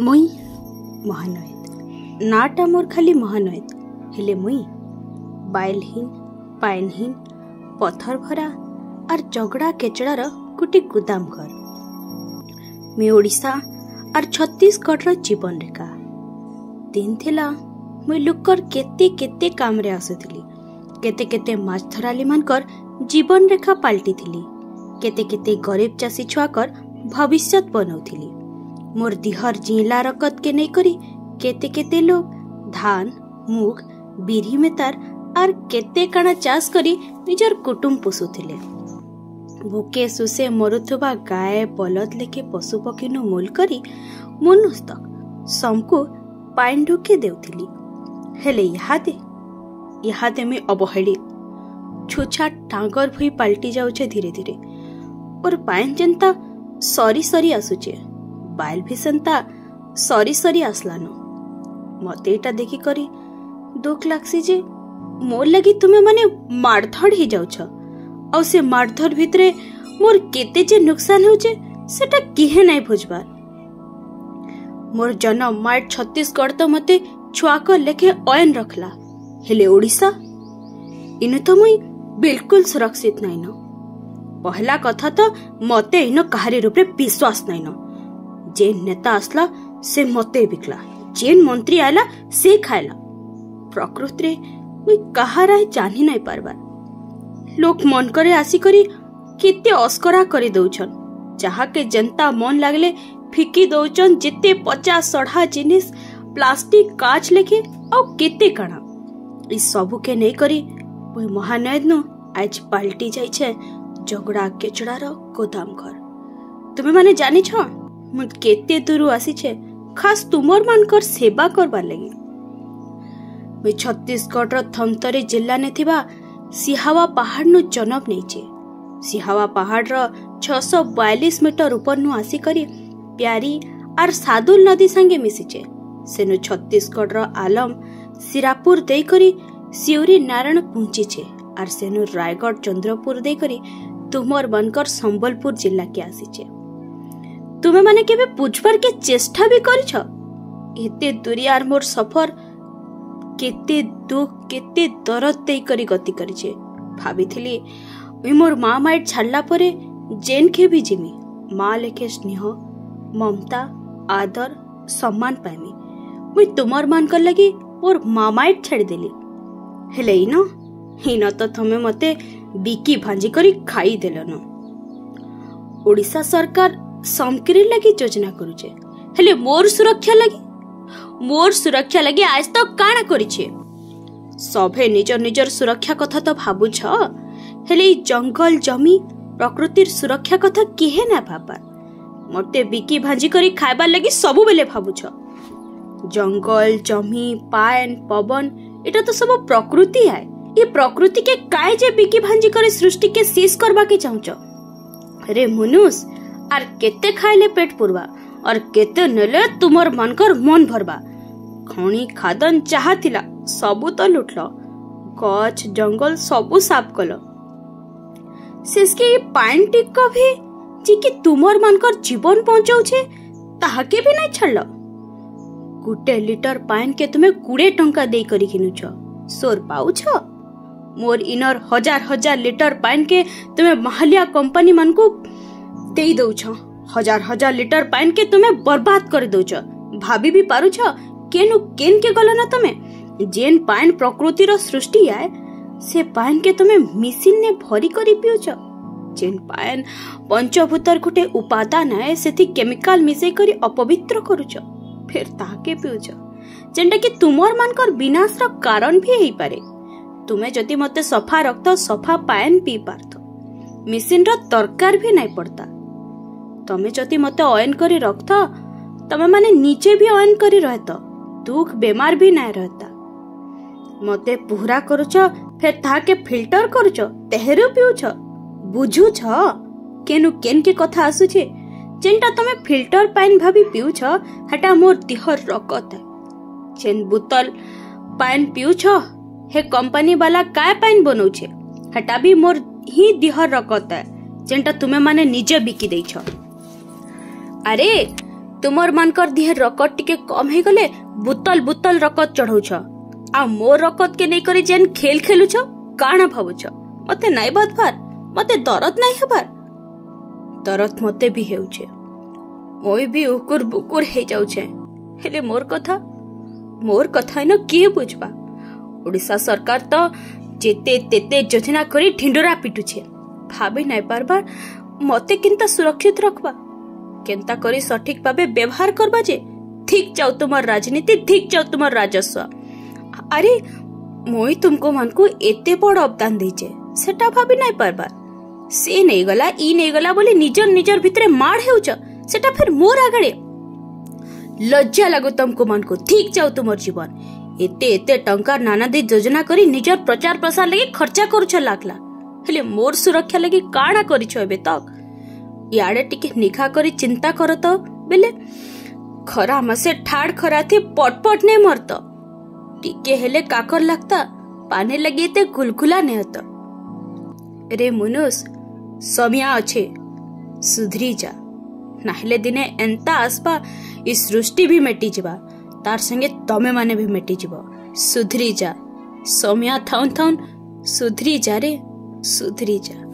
मुई महानयत नाटा मोर खाली महानयत हेले मुई बाइलहीन पाइनहीन पत्थर भरा और झगड़ा केचड़ार गोटे गुदाम घर मैं ओडिशा और छत्तीसगढ़ जीवन रेखा दिन थिला मुई लुकर केते केते काम रे आसुथिली केते केते माछ धराली मानकर जीवन रेखा पाल्टी थिली केते केते गरीब चाषी छुआकर भविष्य बनौथिली मोर दिहर जिला रकत के नहीं करी केते केते लोग धान मुग बिरी मेतार और केते काना चाष करी निजर कुटुंब पोषुथिले भूके सुसे मरुथुबा गाय बलद लेके पशु पक्षी नु मूल करी मनुष्य तक समको पाइन ढुके देउथिली हेले इहादे में अवहेलित छुछा टांगर भई पाल्टी जाउछे धीरे धीरे और पाइन जनता सरी सरी आसुचे बाइल भी संता सरी सरी आसलानो मते एटा देखि करी दुख लागसी जे मोर लगी तुमे माने मारधड़ ही जाउछ और से मारधड़ भितरे मोर केते जे नुकसान होचे सेटा किहे नै बुझबार मोर जन्म माट छत्तीसगढ़ तो मते छुआक लेखे अयन रखला हेले ओडिशा इनु तो मुई बिल्कुल सुरक्षित नाइन पहला कथा तो मते इन कहारी रूपे विश्वास नाइन जेन नेता आसला से मते बिकला जेन मंत्री आला से खायला प्रकृति रे मुई कहारा जानी नहीं पारबार लोक मन करे आसी करी केते अस्करा करी दउछन जहा के जनता मन लागले फिकी दउछन जिते 50-60 जिनिस प्लास्टिक काच लेके औ केते कणा इस सबु के नहीं करी मुई महानयद नु आज पाल्टी जाई छे झगड़ा केचड़ार गोदाम घर तुमे माने जानी छ मु केते दूर आसी छे खास तुमर मानकर सेवा करबार लगी मैं छत्तीसगढ़ थमतरी जिला ने थिबा सिहावा पहाड़ नु जन्म नहींचे सिहावा पहाड़ रो 642 मीटर ऊपर नु आसी करी प्यारी और सादुल नदी संगे मिसिचे सेनु छत्तीसगढ़ रो आलम सिरापुर दे करी सिउरी नारायण पहुंची छे और सेनु रायगढ़ चंद्रपुर दे करी तुमर बनकर संबलपुर जिला के आसी छे तुमे माने केबे पूछबार के चेष्टा भी करी छ एते दुरियार मोर सफर केते दुख केते दर्द देई करी गति करी छे भाबिथिली ओई मोर मां माइट छाड़ला परे जेन के भी जिमी मां लेखे स्नेह ममता आदर सम्मान पाइमी मुई तुमर मान कर लगी और मां माइट छाड़ देली हेले इन तो थमे मते बिकी भांजी करी खाई देलन ओडिशा सरकार समकरी लगी योजना करूचे हेले मोर सुरक्षा लगी आज तो काना करिछे सभे निजर निजर सुरक्षा कथा तो भाबुछ हेले जंगल जमी प्रकृतिर सुरक्षा कथा किहे ना भाबार मते बिकी भांजी करी खाइबार लगी सबु बेले भाबुछ जंगल जमी पान पवन एटा तो सब प्रकृति है ये प्रकृति के काय जे बिकी भांजी करे सृष्टि के शेष करबा के चाहूच रे मनुष्य आर केते खाइले पेट पुरवा और केते नेले तुमर मनकर मन भरबा खणी खादन चाहतिला सबु तो लुटलो गछ जंगल सबु साफ कलो शेषके पाइन टिक भी जी कि तुमर मनकर जीवन पहुंचाउ छे ताहा के भी नहीं छड़लो गुटे लिटर पाइन के तुमे 20 टंका देई करी किनुछ सोर पाउछ मोर इनर 1000 लिटर पाइन के तुमे महलिया कंपनी मन को देई दउछ 1000 लिटर पाइन के तुमे बर्बाद कर दउछ भाभी भी पारुछ केन के गलो ना तुमे जेन पाइन प्रकृति रो सृष्टि आए से पाइन के तुमे मिसिन ने भरी करी पिउछ जेन पाइन पंचभूतर गुटे उपादान आए सेथि केमिकल मिसै करी अपवित्र करूछ फिर ताके पिउछ जेंटा कि तुमर मानकर विनाश रो कारण भी हेई पारे तुमे जदि मते सफा रक्त सफा पाइन पी पारतो मिसिन रो दरकार भी नहीं पड़ता तमे जदि मते अयन करी रखत तमे माने नीचे भी अयन करी रहत दुख बेमार भी नहीं रहता मते पुहरा करूछ फिर ताके फिल्टर करूछ तेहरु पिउछ बुझुछ केन के कथा आसुछे जेनटा तमे फिल्टर पाइन भाभी पिउछ हटा मोर दिहर रकत जेन बोतल पाइन पिउछ हे कंपनी वाला काय पाइन बनौछे हटा भी मोर ही दिहर रकत जेनटा तुमे माने निजे बिकी दैछ अरे तुमर मानकर दिहे रकत टिके कम हे गले बुतल बुतल रकत चढ़ौछ आ मोर रकत के नहीं करी जेन खेल खेलुछ काना भाबुछ मते नाइ बदबार मते दरद नाइ हेबार दरद मते भी हेउछे मोय भी उकुर बुकुर हे जाउछे हेले मोर कथा न के बुझबा ओडिसा सरकार तो जेते तेते योजना करी ढिंडोरा पिटुछे भाबी नाइ पारबार मते किंता सुरक्षित रखबा केंता करी सठिक भाबे व्यवहार करबा जे ठीक जाऊ तुमर राजनीति ठीक जाऊ तुमर राजस्व अरे मोई तुमको मन को एते बड़ अवदान देचे सेटा भाबी नाइ पारबार से नहीं गला ई नहीं गला बोली निजर भितरे मार हेउछ सेटा फिर मोर आगड़े लज्जा लागो तुमको मन को ठीक जाऊ तुमर जीवन एते एते टंका नाना दी योजना करी निजर प्रचार प्रसार लगी खर्चा करूछ लाखला हेले मोर सुरक्षा लगी काना करिछ एबे तक याडे टिके निखा करी चिंता करत बेले खरा मासे ठाड़ खरा थी पटपट ने मरत टिके हेले काकर लागता पाने लगी ते गुलगुला ने हत रे मुनुस समिया अच्छे सुधरी जा नाहले दिने एंता आसपा इस सृष्टि भी मेटी जिबा तार संगे तमे माने भी मेटी जिबा सुधरी जा समिया थाउन थाउन सुधरी जा रे सुधरी जा।